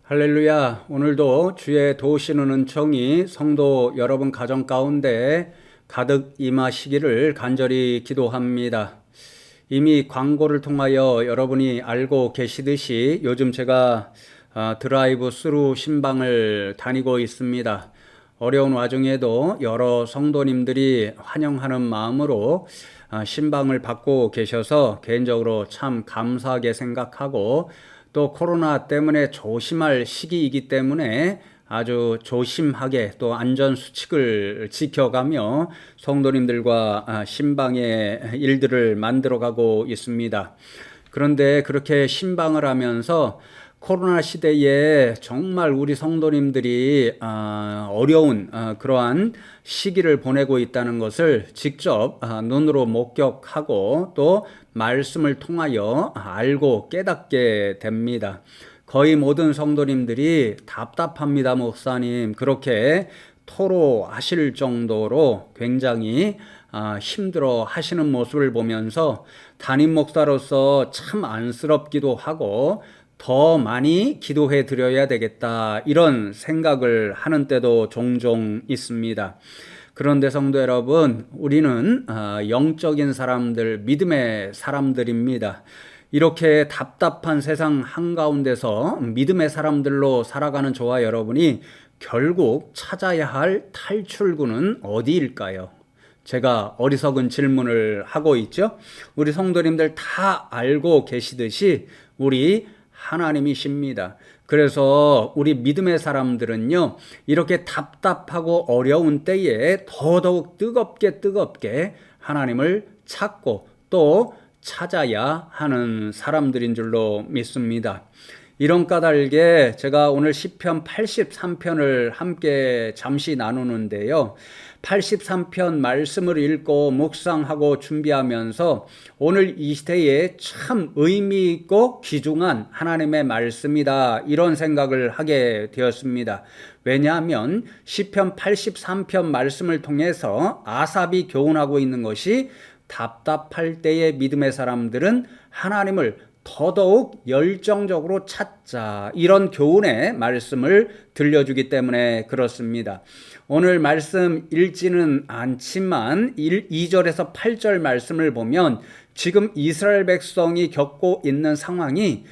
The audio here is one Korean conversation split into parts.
할렐루야. 오늘도 주의 도우시는 은총이 성도 여러분 가정 가운데 가득 임하시기를 간절히 기도합니다. 이미 광고를 통하여 여러분이 알고 계시듯이 요즘 제가 드라이브 스루 신방을 다니고 있습니다. 어려운 와중에도 여러 성도님들이 환영하는 마음으로 신방을 받고 계셔서 개인적으로 참 감사하게 생각하고, 또 코로나 때문에 조심할 시기이기 때문에 아주 조심하게 또 안전수칙을 지켜가며 성도님들과 신방의 일들을 만들어가고 있습니다. 그런데 그렇게 신방을 하면서 코로나 시대에 정말 우리 성도님들이 어려운 그러한 시기를 보내고 있다는 것을 직접 눈으로 목격하고 또 말씀을 통하여 알고 깨닫게 됩니다. 거의 모든 성도님들이 답답합니다, 목사님. 그렇게 토로하실 정도로 굉장히 힘들어 하시는 모습을 보면서 담임 목사로서 참 안쓰럽기도 하고 더 많이 기도해 드려야 되겠다, 이런 생각을 하는 때도 종종 있습니다. 그런데 성도 여러분, 우리는 영적인 사람들, 믿음의 사람들입니다. 이렇게 답답한 세상 한가운데서 믿음의 사람들로 살아가는 저와 여러분이 결국 찾아야 할 탈출구는 어디일까요? 제가 어리석은 질문을 하고 있죠. 우리 성도님들 다 알고 계시듯이 우리 하나님이십니다. 그래서 우리 믿음의 사람들은요, 이렇게 답답하고 어려운 때에 더더욱 뜨겁게 하나님을 찾고 또 찾아야 하는 사람들인 줄로 믿습니다. 이런 까닭에 제가 오늘 시편 83편을 함께 잠시 나누는데요. 83편 말씀을 읽고 묵상하고 준비하면서 오늘 이 시대에 참 의미 있고 귀중한 하나님의 말씀이다, 이런 생각을 하게 되었습니다. 왜냐하면 시편 83편 말씀을 통해서 아삽이 교훈하고 있는 것이 답답할 때의 믿음의 사람들은 하나님을 더더욱 열정적으로 찾자, 이런 교훈의 말씀을 들려주기 때문에 그렇습니다. 오늘 말씀 읽지는 않지만 2절에서 8절 말씀을 보면 지금 이스라엘 백성이 겪고 있는 상황이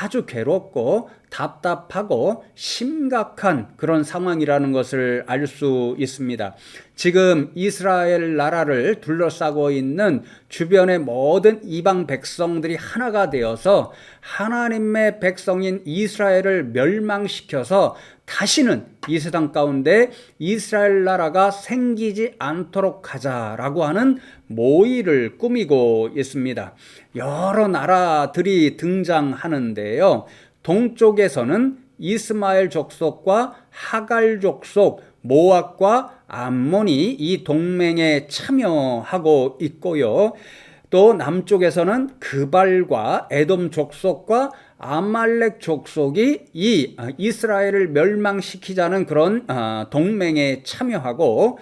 아주 괴롭고 답답하고 심각한 그런 상황이라는 것을 알 수 있습니다. 지금 이스라엘 나라를 둘러싸고 있는 주변의 모든 이방 백성들이 하나가 되어서 하나님의 백성인 이스라엘을 멸망시켜서 다시는 이 세상 가운데 이스라엘 나라가 생기지 않도록 하자라고 하는 모의를 꾸미고 있습니다. 여러 나라들이 등장하는데요. 동쪽에서는 이스마엘 족속과 하갈 족속, 모압과 암몬이 이 동맹에 참여하고 있고요. 또 남쪽에서는 그발과 에돔 족속과 아말렉 족속이 이 이스라엘을 멸망시키자는 그런 동맹에 참여하고,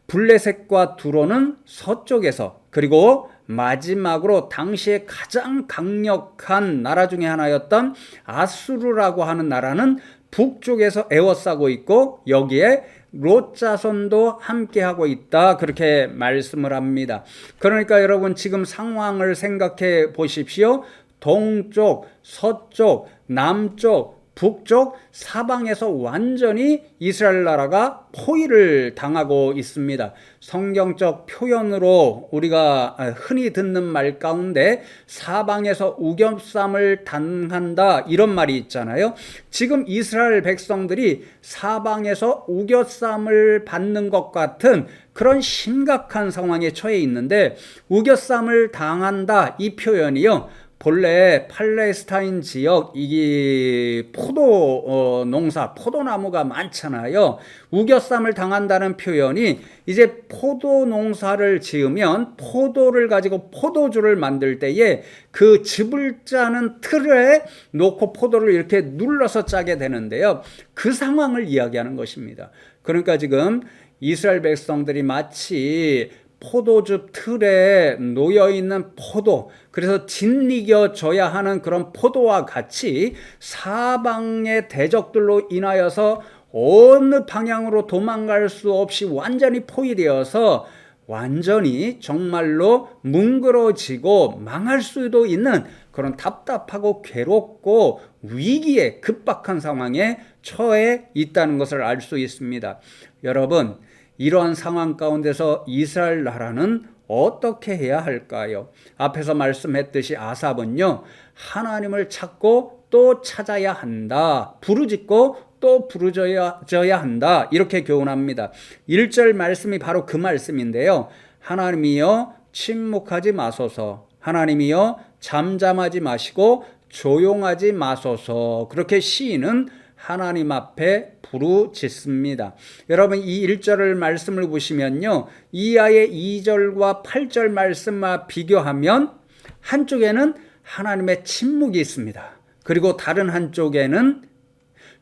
블레셋과 두로는 서쪽에서, 그리고 마지막으로 당시에 가장 강력한 나라 중에 하나였던 아수르라고 하는 나라는 북쪽에서 에워싸고 있고, 여기에 롯 자손도 함께하고 있다, 그렇게 말씀을 합니다. 그러니까 여러분, 지금 상황을 생각해 보십시오. 동쪽, 서쪽, 남쪽, 북쪽, 사방에서 완전히 이스라엘 나라가 포위를 당하고 있습니다. 성경적 표현으로 우리가 흔히 듣는 말 가운데 사방에서 우겨쌈을 당한다, 이런 말이 있잖아요. 지금 이스라엘 백성들이 사방에서 우겨쌈을 받는 것 같은 그런 심각한 상황에 처해 있는데, 우겨쌈을 당한다, 이 표현이요, 본래 팔레스타인 지역 이 포도 농사, 포도나무가 많잖아요. 우겨쌈을 당한다는 표현이 이제 포도 농사를 지으면 포도를 가지고 포도주를 만들 때에 그 즙을 짜는 틀에 놓고 포도를 이렇게 눌러서 짜게 되는데요. 그 상황을 이야기하는 것입니다. 그러니까 지금 이스라엘 백성들이 마치 포도즙 틀에 놓여있는 포도, 그래서 짓이겨져야 하는 그런 포도와 같이 사방의 대적들로 인하여서 어느 방향으로 도망갈 수 없이 완전히 포위되어서 완전히 정말로 뭉그러지고 망할 수도 있는 그런 답답하고 괴롭고 위기에 급박한 상황에 처해 있다는 것을 알 수 있습니다. 여러분, 이러한 상황 가운데서 이스라엘 나라는 어떻게 해야 할까요? 앞에서 말씀했듯이 아삽은요, 하나님을 찾고 또 찾아야 한다. 부르짖고 또 부르짖어야 한다. 이렇게 교훈합니다. 1절 말씀이 바로 그 말씀인데요. 하나님이여 침묵하지 마소서. 하나님이여 잠잠하지 마시고 조용하지 마소서. 그렇게 시인은 하나님 앞에 부르짖습니다. 여러분, 이 1절을 말씀을 보시면요, 이하의 2절과 8절 말씀과 비교하면 한쪽에는 하나님의 침묵이 있습니다. 그리고 다른 한쪽에는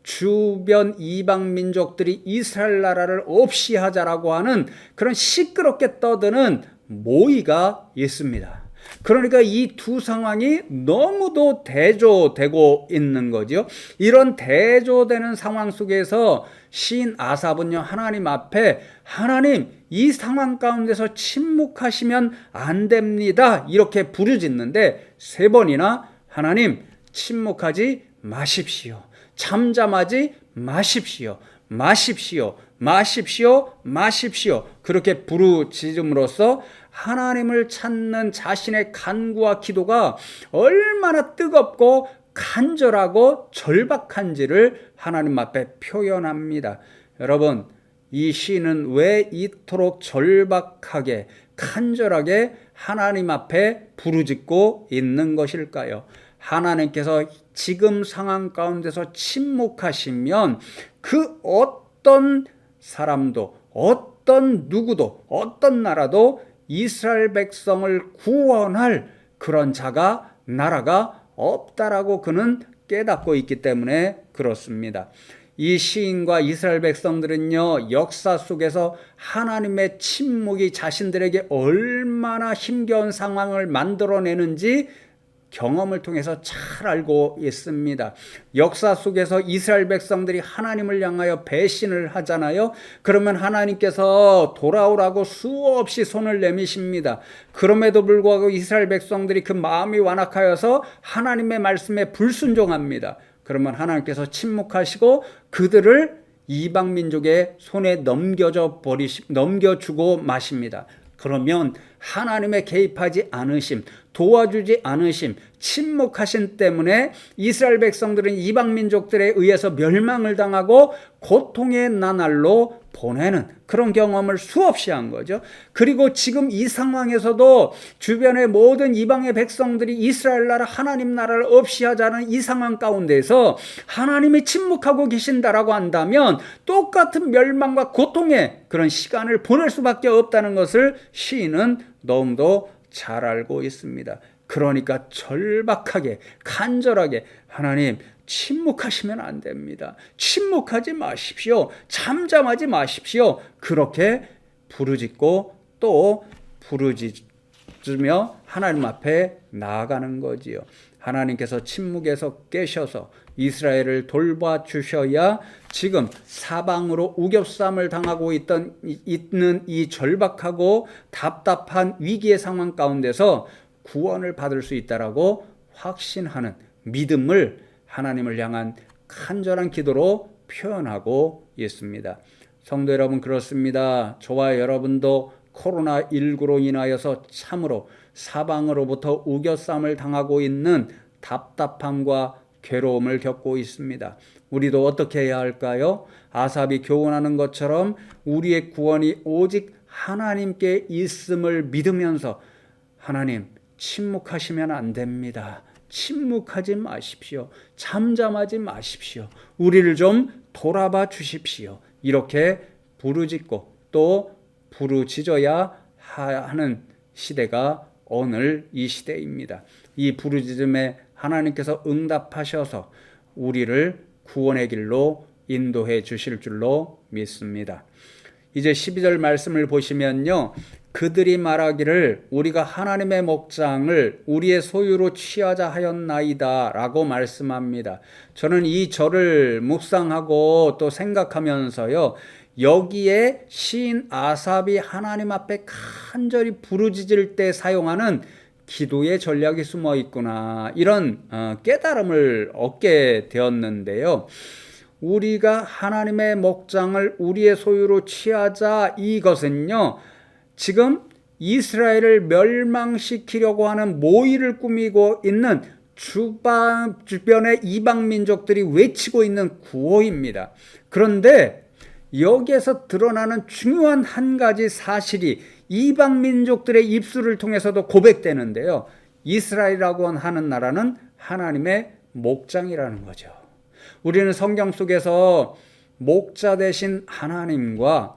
주변 이방 민족들이 이스라엘 나라를 없이 하자라고 하는 그런 시끄럽게 떠드는 모의가 있습니다. 그러니까 이 두 상황이 너무도 대조되고 있는 거죠. 이런 대조되는 상황 속에서 시인 아삽은요, 하나님 앞에 하나님, 이 상황 가운데서 침묵하시면 안 됩니다. 이렇게 부르짖는데 3번이나 하나님 침묵하지 마십시오. 잠잠하지 마십시오. 마십시오. 마십시오. 마십시오. 그렇게 부르짖음으로써 하나님을 찾는 자신의 간구와 기도가 얼마나 뜨겁고 간절하고 절박한지를 하나님 앞에 표현합니다. 여러분, 이 시인은 왜 이토록 절박하게 간절하게 하나님 앞에 부르짖고 있는 것일까요? 하나님께서 지금 상황 가운데서 침묵하시면 그 어떤 사람도, 어떤 누구도, 어떤 나라도 이스라엘 백성을 구원할 그런 자가, 나라가 없다라고 그는 깨닫고 있기 때문에 그렇습니다. 이 시인과 이스라엘 백성들은요, 역사 속에서 하나님의 침묵이 자신들에게 얼마나 힘겨운 상황을 만들어내는지 경험을 통해서 잘 알고 있습니다. 역사 속에서 이스라엘 백성들이 하나님을 향하여 배신을 하잖아요. 그러면 하나님께서 돌아오라고 수없이 손을 내미십니다. 그럼에도 불구하고 이스라엘 백성들이 그 마음이 완악하여서 하나님의 말씀에 불순종합니다. 그러면 하나님께서 침묵하시고 그들을 이방 민족의 손에 넘겨주고 마십니다. 그러면 하나님의 개입하지 않으심, 도와주지 않으심, 침묵하신 때문에 이스라엘 백성들은 이방 민족들에 의해서 멸망을 당하고 고통의 나날로 보내는 그런 경험을 수없이 한 거죠. 그리고 지금 이 상황에서도 주변의 모든 이방의 백성들이 이스라엘 나라, 하나님 나라를 없이 하자는 이 상황 가운데서 하나님이 침묵하고 계신다라고 한다면 똑같은 멸망과 고통의 그런 시간을 보낼 수밖에 없다는 것을 시인은 너무도 잘 알고 있습니다. 그러니까 절박하게, 간절하게 하나님 침묵하시면 안 됩니다. 침묵하지 마십시오. 잠잠하지 마십시오. 그렇게 부르짖고 또 부르짖으며 하나님 앞에 나아가는 거지요. 하나님께서 침묵에서 깨셔서 이스라엘을 돌봐주셔야 지금 사방으로 우겨쌈을 당하고 있는 이 절박하고 답답한 위기의 상황 가운데서 구원을 받을 수 있다라고 확신하는 믿음을 하나님을 향한 간절한 기도로 표현하고 있습니다. 성도 여러분, 그렇습니다. 저와 여러분도 코로나19로 인하여서 참으로 사방으로부터 우겨쌈을 당하고 있는 답답함과 괴로움을 겪고 있습니다. 우리도 어떻게 해야 할까요? 아삽이 교훈하는 것처럼 우리의 구원이 오직 하나님께 있음을 믿으면서 하나님 침묵하시면 안 됩니다. 침묵하지 마십시오. 잠잠하지 마십시오. 우리를 좀 돌아봐 주십시오. 이렇게 부르짖고 또 부르짖어야 하는 시대가 오늘 이 시대입니다. 이 부르짖음에 하나님께서 응답하셔서 우리를 구원의 길로 인도해 주실 줄로 믿습니다. 이제 12절 말씀을 보시면요. 그들이 말하기를 우리가 하나님의 목장을 우리의 소유로 취하자 하였나이다 라고 말씀합니다. 저는 이 절을 묵상하고 또 생각하면서요. 여기에 시인 아삽이 하나님 앞에 간절히 부르짖을 때 사용하는 기도의 전략이 숨어 있구나, 이런 깨달음을 얻게 되었는데요. 우리가 하나님의 목장을 우리의 소유로 취하자, 이것은요 지금 이스라엘을 멸망시키려고 하는 모의를 꾸미고 있는 주변의 이방 민족들이 외치고 있는 구호입니다. 그런데 여기에서 드러나는 중요한 한 가지 사실이 이방 민족들의 입술을 통해서도 고백되는데요. 이스라엘이라고 하는 나라는 하나님의 목장이라는 거죠. 우리는 성경 속에서 목자 되신 하나님과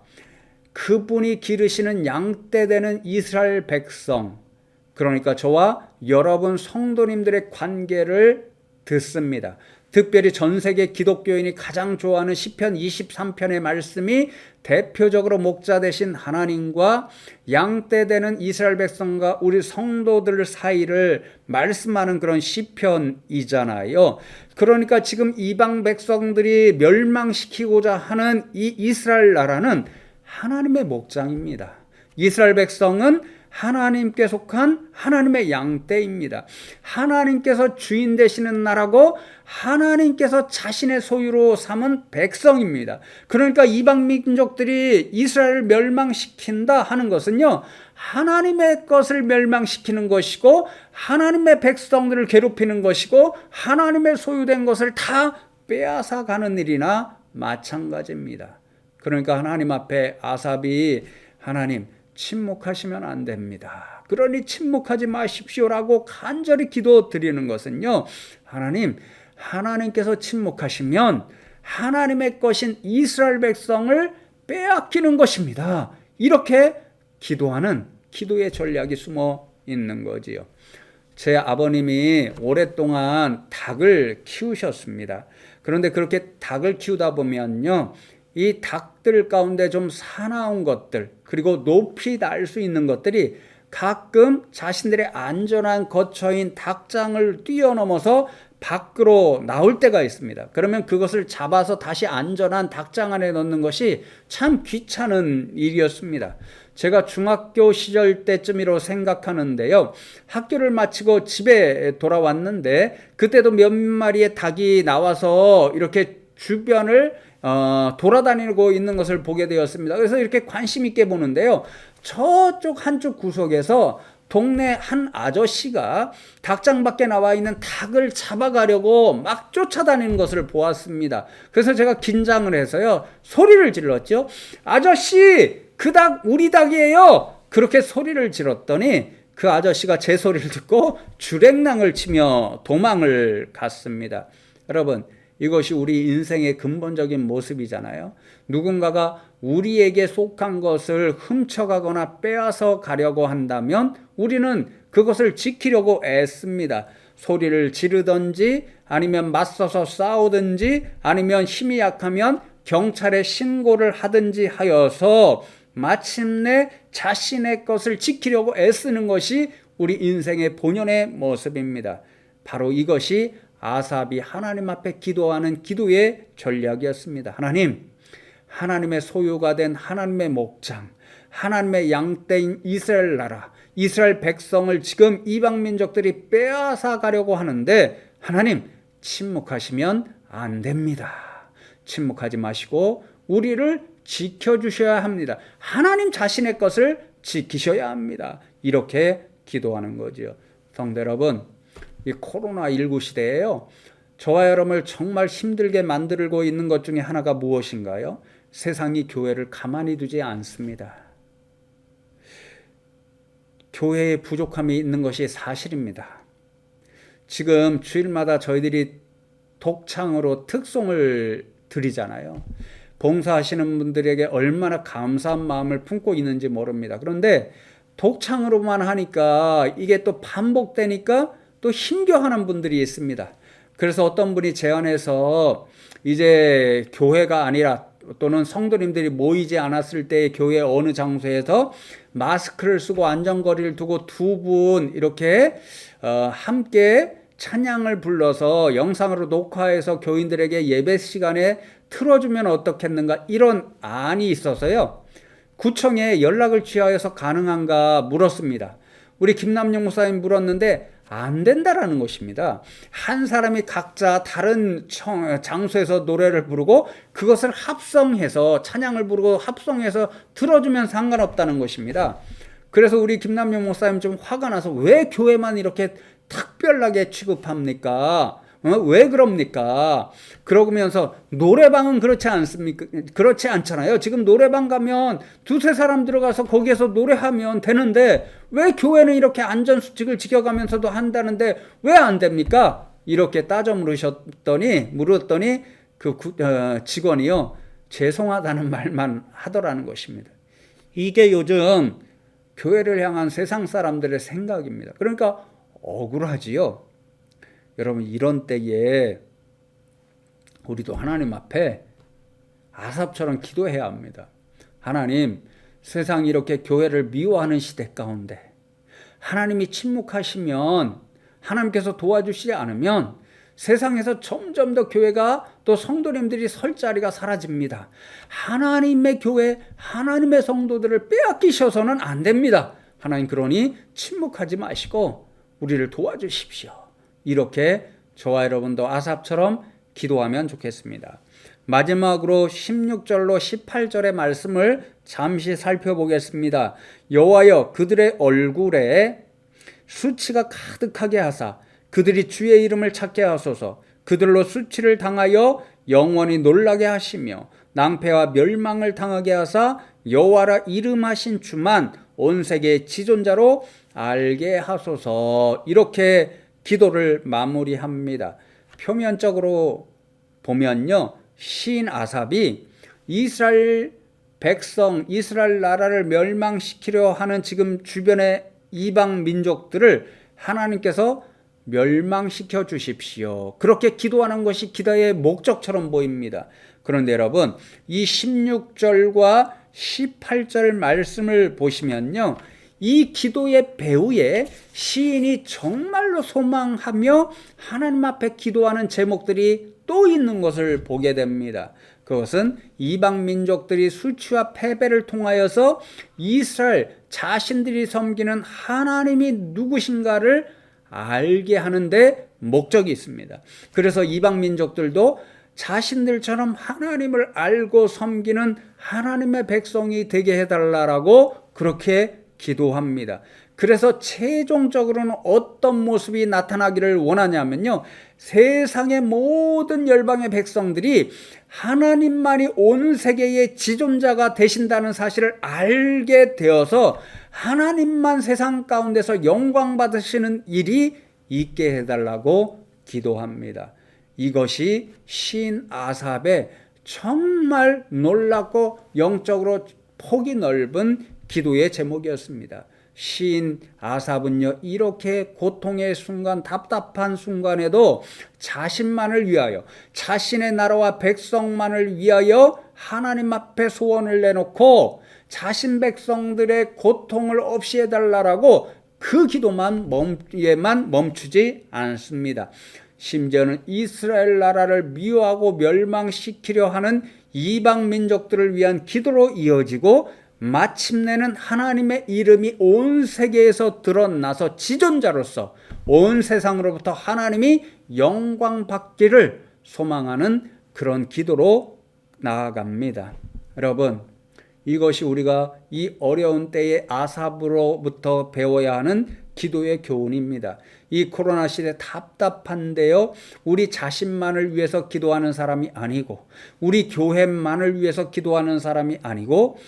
그분이 기르시는 양떼 되는 이스라엘 백성, 그러니까 저와 여러분 성도님들의 관계를 듣습니다. 특별히 전 세계 기독교인이 가장 좋아하는 시편 23편의 말씀이 대표적으로 목자 되신 하나님과 양떼 되는 이스라엘 백성과 우리 성도들 사이를 말씀하는 그런 시편이잖아요. 그러니까 지금 이방 백성들이 멸망시키고자 하는 이 이스라엘 나라는 하나님의 목장입니다. 이스라엘 백성은 하나님께 속한 하나님의 양떼입니다. 하나님께서 주인 되시는 나라고 하나님께서 자신의 소유로 삼은 백성입니다. 그러니까 이방 민족들이 이스라엘을 멸망시킨다 하는 것은요, 하나님의 것을 멸망시키는 것이고 하나님의 백성들을 괴롭히는 것이고 하나님의 소유된 것을 다 빼앗아 가는 일이나 마찬가지입니다. 그러니까 하나님 앞에 아삽이 하나님 침묵하시면 안 됩니다. 그러니 침묵하지 마십시오라고 간절히 기도드리는 것은요, 하나님께서 침묵하시면 하나님의 것인 이스라엘 백성을 빼앗기는 것입니다. 이렇게 기도하는 기도의 전략이 숨어 있는 거지요. 제 아버님이 오랫동안 닭을 키우셨습니다. 그런데 그렇게 닭을 키우다 보면요, 이 닭들 가운데 좀 사나운 것들, 그리고 높이 날 수 있는 것들이 가끔 자신들의 안전한 거처인 닭장을 뛰어넘어서 밖으로 나올 때가 있습니다. 그러면 그것을 잡아서 다시 안전한 닭장 안에 넣는 것이 참 귀찮은 일이었습니다. 제가 중학교 시절 때쯤이라고 생각하는데요. 학교를 마치고 집에 돌아왔는데 그때도 몇 마리의 닭이 나와서 이렇게 주변을 돌아다니고 있는 것을 보게 되었습니다. 그래서 이렇게 관심 있게 보는데요. 저쪽 한쪽 구석에서 동네 한 아저씨가 닭장 밖에 나와 있는 닭을 잡아가려고 막 쫓아다니는 것을 보았습니다. 그래서 제가 긴장을 해서요, 소리를 질렀죠. 아저씨, 그 닭 우리 닭이에요. 그렇게 소리를 질렀더니 그 아저씨가 제 소리를 듣고 주랭랑을 치며 도망을 갔습니다. 여러분, 이것이 우리 인생의 근본적인 모습이잖아요. 누군가가 우리에게 속한 것을 훔쳐가거나 빼앗아 가려고 한다면 우리는 그것을 지키려고 애씁니다. 소리를 지르든지 아니면 맞서서 싸우든지 아니면 힘이 약하면 경찰에 신고를 하든지 하여서 마침내 자신의 것을 지키려고 애쓰는 것이 우리 인생의 본연의 모습입니다. 바로 이것이 아삽이 하나님 앞에 기도하는 기도의 전략이었습니다. 하나님의 소유가 된 하나님의 목장, 하나님의 양떼인 이스라엘 나라, 이스라엘 백성을 지금 이방 민족들이 빼앗아 가려고 하는데 하나님 침묵하시면 안 됩니다. 침묵하지 마시고 우리를 지켜주셔야 합니다. 하나님 자신의 것을 지키셔야 합니다. 이렇게 기도하는 거죠. 성도 여러분, 이 코로나19 시대에요, 저와 여러분을 정말 힘들게 만들고 있는 것 중에 하나가 무엇인가요? 세상이 교회를 가만히 두지 않습니다. 교회에 부족함이 있는 것이 사실입니다. 지금 주일마다 저희들이 독창으로 특송을 드리잖아요. 봉사하시는 분들에게 얼마나 감사한 마음을 품고 있는지 모릅니다. 그런데 독창으로만 하니까 이게 또 반복되니까 또 힘겨워하는 분들이 있습니다. 그래서 어떤 분이 제안해서 이제 교회가 아니라 또는 성도님들이 모이지 않았을 때의 교회 어느 장소에서 마스크를 쓰고 안전거리를 두고 두 분 이렇게 함께 찬양을 불러서 영상으로 녹화해서 교인들에게 예배 시간에 틀어주면 어떻겠는가, 이런 안이 있어서요, 구청에 연락을 취하여서 가능한가 물었습니다. 우리 김남용 목사님 물었는데 안 된다라는 것입니다. 한 사람이 각자 다른 장소에서 노래를 부르고 그것을 합성해서 찬양을 부르고 합성해서 틀어주면 상관없다는 것입니다. 그래서 우리 김남용 목사님 좀 화가 나서 왜 교회만 이렇게 특별하게 취급합니까? 왜 그럽니까? 그러면서 노래방은 그렇지 않습니까? 그렇지 않잖아요. 지금 노래방 가면 두세 사람 들어가서 거기에서 노래하면 되는데 왜 교회는 이렇게 안전수칙을 지켜가면서도 한다는데 왜 안 됩니까? 이렇게 따져 물었더니 그 직원이요, 죄송하다는 말만 하더라는 것입니다. 이게 요즘 교회를 향한 세상 사람들의 생각입니다. 그러니까 억울하지요. 여러분, 이런 때에 우리도 하나님 앞에 아삽처럼 기도해야 합니다. 하나님, 세상이 이렇게 교회를 미워하는 시대 가운데 하나님이 침묵하시면, 하나님께서 도와주시지 않으면 세상에서 점점 더 교회가, 또 성도님들이 설 자리가 사라집니다. 하나님의 교회, 하나님의 성도들을 빼앗기셔서는 안 됩니다. 하나님, 그러니 침묵하지 마시고 우리를 도와주십시오. 이렇게 저와 여러분도 아삽처럼 기도하면 좋겠습니다. 마지막으로 16절로 18절의 말씀을 잠시 살펴보겠습니다. 여호와여, 그들의 얼굴에 수치가 가득하게 하사 그들이 주의 이름을 찾게 하소서. 그들로 수치를 당하여 영원히 놀라게 하시며 낭패와 멸망을 당하게 하사 여호와라 이름하신 주만 온 세계의 지존자로 알게 하소서. 이렇게 기도를 마무리합니다. 표면적으로 보면요, 시인 아삽이 이스라엘 백성, 이스라엘 나라를 멸망시키려 하는 지금 주변의 이방 민족들을 하나님께서 멸망시켜 주십시오, 그렇게 기도하는 것이 기도의 목적처럼 보입니다. 그런데 여러분, 이 16절과 18절 말씀을 보시면요, 이 기도의 배후에 시인이 정말로 소망하며 하나님 앞에 기도하는 제목들이 또 있는 것을 보게 됩니다. 그것은 이방 민족들이 수치와 패배를 통하여서 이스라엘 자신들이 섬기는 하나님이 누구신가를 알게 하는데 목적이 있습니다. 그래서 이방 민족들도 자신들처럼 하나님을 알고 섬기는 하나님의 백성이 되게 해달라고 그렇게 기도합니다. 그래서 최종적으로는 어떤 모습이 나타나기를 원하냐면요, 세상의 모든 열방의 백성들이 하나님만이 온 세계의 지존자가 되신다는 사실을 알게 되어서 하나님만 세상 가운데서 영광 받으시는 일이 있게 해달라고 기도합니다. 이것이 시인 아삽의 정말 놀랍고 영적으로 폭이 넓은 기도의 제목이었습니다. 시인 아삽은요, 이렇게 고통의 순간, 답답한 순간에도 자신만을 위하여, 자신의 나라와 백성만을 위하여 하나님 앞에 소원을 내놓고 자신 백성들의 고통을 없이 해달라고 그 기도만 멈추지 않습니다. 심지어는 이스라엘 나라를 미워하고 멸망시키려 하는 이방 민족들을 위한 기도로 이어지고, 마침내는 하나님의 이름이 온 세계에서 드러나서 지존자로서 온 세상으로부터 하나님이 영광 받기를 소망하는 그런 기도로 나아갑니다. 여러분, 이것이 우리가 이 어려운 때에 아삽으로부터 배워야 하는 기도의 교훈입니다. 이 코로나 시대 답답한데요, 우리 자신만을 위해서 기도하는 사람이 아니고, 우리 교회만을 위해서 기도하는 사람이 아니고,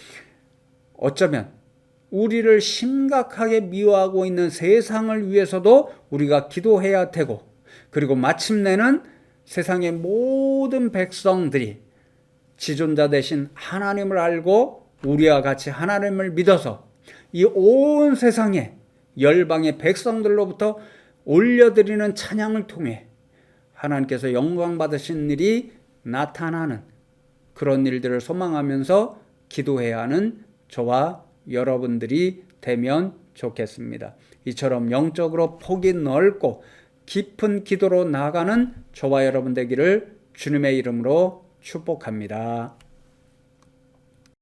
어쩌면 우리를 심각하게 미워하고 있는 세상을 위해서도 우리가 기도해야 되고, 그리고 마침내는 세상의 모든 백성들이 지존자 되신 하나님을 알고 우리와 같이 하나님을 믿어서 이 온 세상의 열방의 백성들로부터 올려드리는 찬양을 통해 하나님께서 영광 받으신 일이 나타나는 그런 일들을 소망하면서 기도해야 하는 저와 여러분들이 되면 좋겠습니다. 이처럼 영적으로 폭이 넓고 깊은 기도로 나아가는 저와 여러분 되기를 주님의 이름으로 축복합니다.